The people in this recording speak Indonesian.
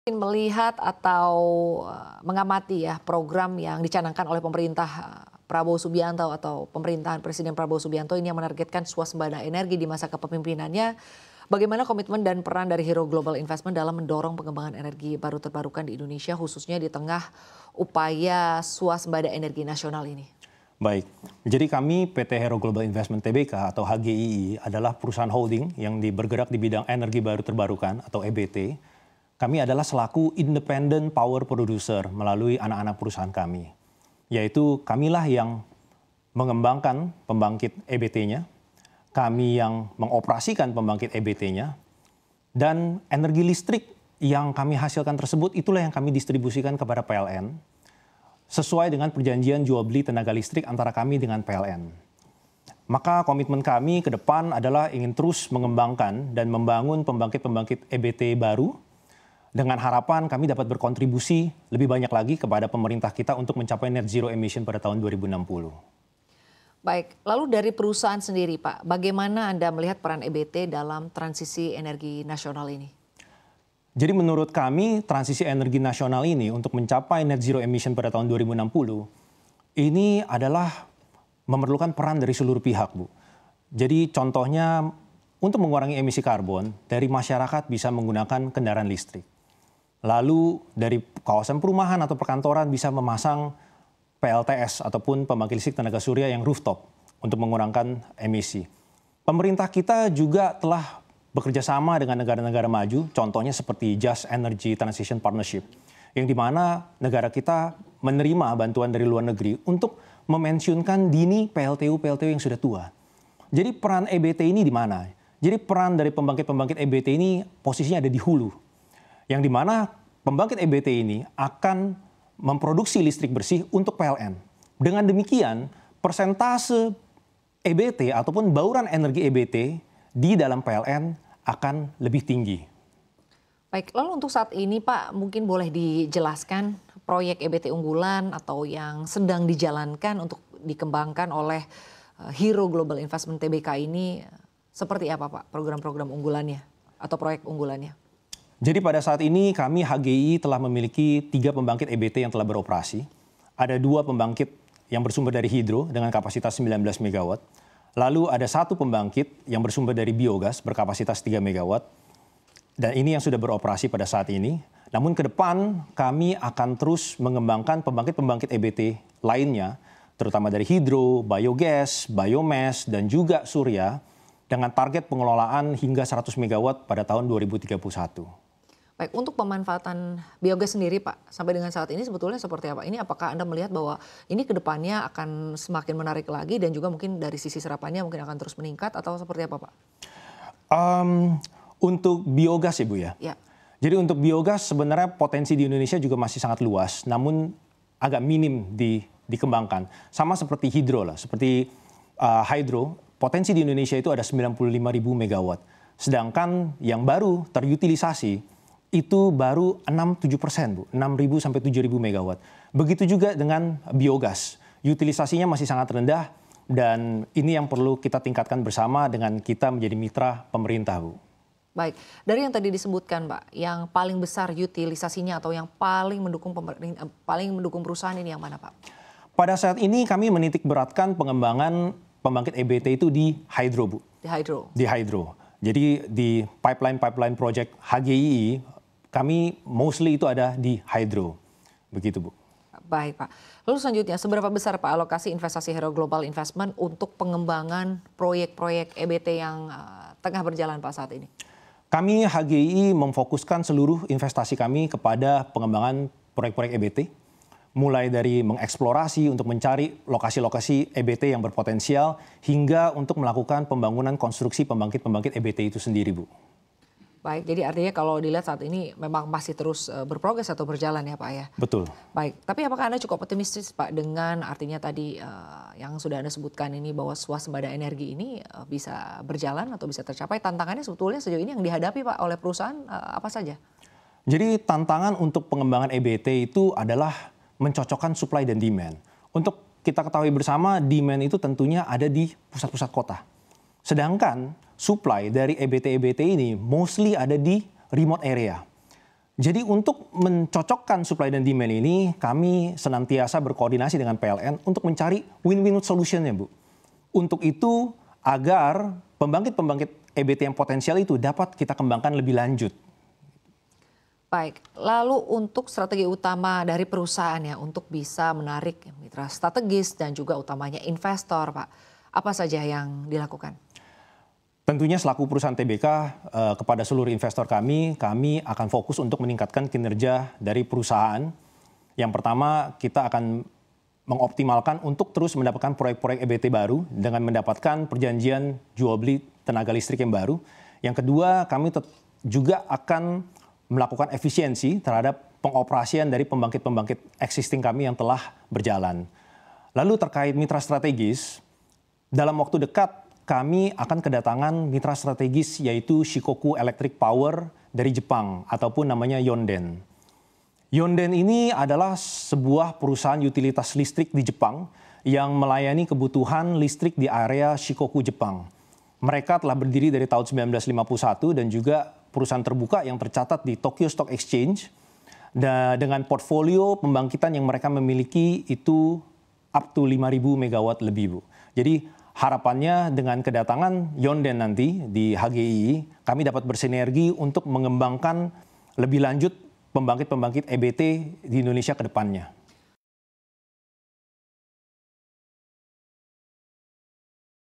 Melihat atau mengamati ya program yang dicanangkan oleh pemerintah Prabowo Subianto atau pemerintahan Presiden Prabowo Subianto ini yang menargetkan swasembada energi di masa kepemimpinannya. Bagaimana komitmen dan peran dari Hero Global Investment dalam mendorong pengembangan energi baru terbarukan di Indonesia khususnya di tengah upaya swasembada energi nasional ini? Baik, jadi kami PT Hero Global Investment Tbk atau HGII adalah perusahaan holding yang bergerak di bidang energi baru terbarukan atau EBT. Kami adalah selaku independent power producer melalui anak-anak perusahaan kami. Yaitu kamilah yang mengembangkan pembangkit EBT-nya, kami yang mengoperasikan pembangkit EBT-nya, dan energi listrik yang kami hasilkan tersebut itulah yang kami distribusikan kepada PLN sesuai dengan perjanjian jual beli tenaga listrik antara kami dengan PLN. Maka komitmen kami ke depan adalah ingin terus mengembangkan dan membangun pembangkit-pembangkit EBT baru dengan harapan kami dapat berkontribusi lebih banyak lagi kepada pemerintah kita untuk mencapai net zero emission pada tahun 2060. Baik, lalu dari perusahaan sendiri Pak, bagaimana Anda melihat peran EBT dalam transisi energi nasional ini? Jadi menurut kami transisi energi nasional ini untuk mencapai net zero emission pada tahun 2060 ini adalah memerlukan peran dari seluruh pihak, Bu. Jadi contohnya untuk mengurangi emisi karbon dari masyarakat bisa menggunakan kendaraan listrik. Lalu dari kawasan perumahan atau perkantoran bisa memasang PLTS ataupun pembangkit listrik tenaga surya yang rooftop untuk mengurangkan emisi. Pemerintah kita juga telah bekerja sama dengan negara-negara maju, contohnya seperti Just Energy Transition Partnership, yang di mana negara kita menerima bantuan dari luar negeri untuk memensiunkan dini PLTU yang sudah tua. Jadi peran EBT ini di mana? Jadi peran dari pembangkit-pembangkit EBT ini posisinya ada di hulu, yang di mana pembangkit EBT ini akan memproduksi listrik bersih untuk PLN. Dengan demikian, persentase EBT ataupun bauran energi EBT di dalam PLN akan lebih tinggi. Baik, lalu untuk saat ini Pak, mungkin boleh dijelaskan proyek EBT unggulan atau yang sedang dijalankan untuk dikembangkan oleh Hero Global Investment Tbk ini seperti apa Pak program-program unggulannya atau proyek unggulannya? Jadi pada saat ini kami HGI telah memiliki 3 pembangkit EBT yang telah beroperasi. Ada 2 pembangkit yang bersumber dari hidro dengan kapasitas 19 MW. Lalu ada 1 pembangkit yang bersumber dari biogas berkapasitas 3 MW. Dan ini yang sudah beroperasi pada saat ini. Namun ke depan kami akan terus mengembangkan pembangkit-pembangkit EBT lainnya, terutama dari hidro, biogas, biomass, dan juga surya, dengan target pengelolaan hingga 100 MW pada tahun 2031. Baik, untuk pemanfaatan biogas sendiri Pak, sampai dengan saat ini sebetulnya seperti apa? Ini apakah Anda melihat bahwa ini ke depannya akan semakin menarik lagi dan juga mungkin dari sisi serapannya mungkin akan terus meningkat atau seperti apa Pak? Untuk biogas ya Bu ya? Ya. Jadi untuk biogas sebenarnya potensi di Indonesia juga masih sangat luas, namun agak minim dikembangkan. Sama seperti hidro lah, seperti hydro, potensi di Indonesia itu ada 95.000 megawatt. Sedangkan yang baru terutilisasi itu baru 6-7%, Bu. 6.000 sampai 7.000 megawatt. Begitu juga dengan biogas. Utilisasinya masih sangat rendah dan ini yang perlu kita tingkatkan bersama dengan kita menjadi mitra pemerintah, Bu. Baik, dari yang tadi disebutkan Pak, yang paling besar utilisasinya atau yang paling mendukung perusahaan ini yang mana Pak? Pada saat ini kami menitik beratkan pengembangan pembangkit EBT itu di hydro, Bu. Di hydro? Di hydro. Jadi di pipeline project HGII, kami mostly itu ada di hydro. Begitu, Bu. Baik, Pak. Lalu selanjutnya, seberapa besar Pak alokasi investasi Hero Global Investment untuk pengembangan proyek-proyek EBT yang tengah berjalan Pak saat ini? Kami HGII memfokuskan seluruh investasi kami kepada pengembangan proyek-proyek EBT. Mulai dari mengeksplorasi untuk mencari lokasi-lokasi EBT yang berpotensial hingga untuk melakukan pembangunan konstruksi pembangkit-pembangkit EBT itu sendiri, Bu. Baik, jadi artinya kalau dilihat saat ini memang masih terus berprogres atau berjalan ya Pak ya? Betul. Baik, tapi apakah Anda cukup optimistis Pak dengan artinya tadi yang sudah Anda sebutkan ini bahwa swasembada energi ini bisa berjalan atau bisa tercapai? Tantangannya sebetulnya sejauh ini yang dihadapi Pak oleh perusahaan apa saja? Jadi tantangan untuk pengembangan EBT itu adalah mencocokkan supply dan demand. Untuk kita ketahui bersama, demand itu tentunya ada di pusat-pusat kota. Sedangkan supply dari EBT-EBT ini mostly ada di remote area. Jadi untuk mencocokkan supply dan demand ini, kami senantiasa berkoordinasi dengan PLN untuk mencari win-win solution-nya, Bu. Untuk itu, agar pembangkit-pembangkit EBT yang potensial itu dapat kita kembangkan lebih lanjut. Baik, lalu untuk strategi utama dari perusahaan ya untuk bisa menarik mitra strategis dan juga utamanya investor, Pak. Apa saja yang dilakukan? Tentunya selaku perusahaan TBK kepada seluruh investor kami akan fokus untuk meningkatkan kinerja dari perusahaan. Yang pertama, kita akan mengoptimalkan untuk terus mendapatkan proyek-proyek EBT baru dengan mendapatkan perjanjian jual beli tenaga listrik yang baru. Yang kedua, kami juga akan melakukan efisiensi terhadap pengoperasian dari pembangkit-pembangkit existing kami yang telah berjalan. Lalu terkait mitra strategis, dalam waktu dekat kami akan kedatangan mitra strategis yaitu Shikoku Electric Power dari Jepang ataupun namanya Yonden. Yonden ini adalah sebuah perusahaan utilitas listrik di Jepang yang melayani kebutuhan listrik di area Shikoku, Jepang. Mereka telah berdiri dari tahun 1951 dan juga perusahaan terbuka yang tercatat di Tokyo Stock Exchange. Dan dengan portfolio pembangkitan yang mereka memiliki itu up to 5.000 megawatt lebih, Bu. Jadi harapannya dengan kedatangan Yonden nanti di HGI, kami dapat bersinergi untuk mengembangkan lebih lanjut pembangkit-pembangkit EBT di Indonesia ke depannya.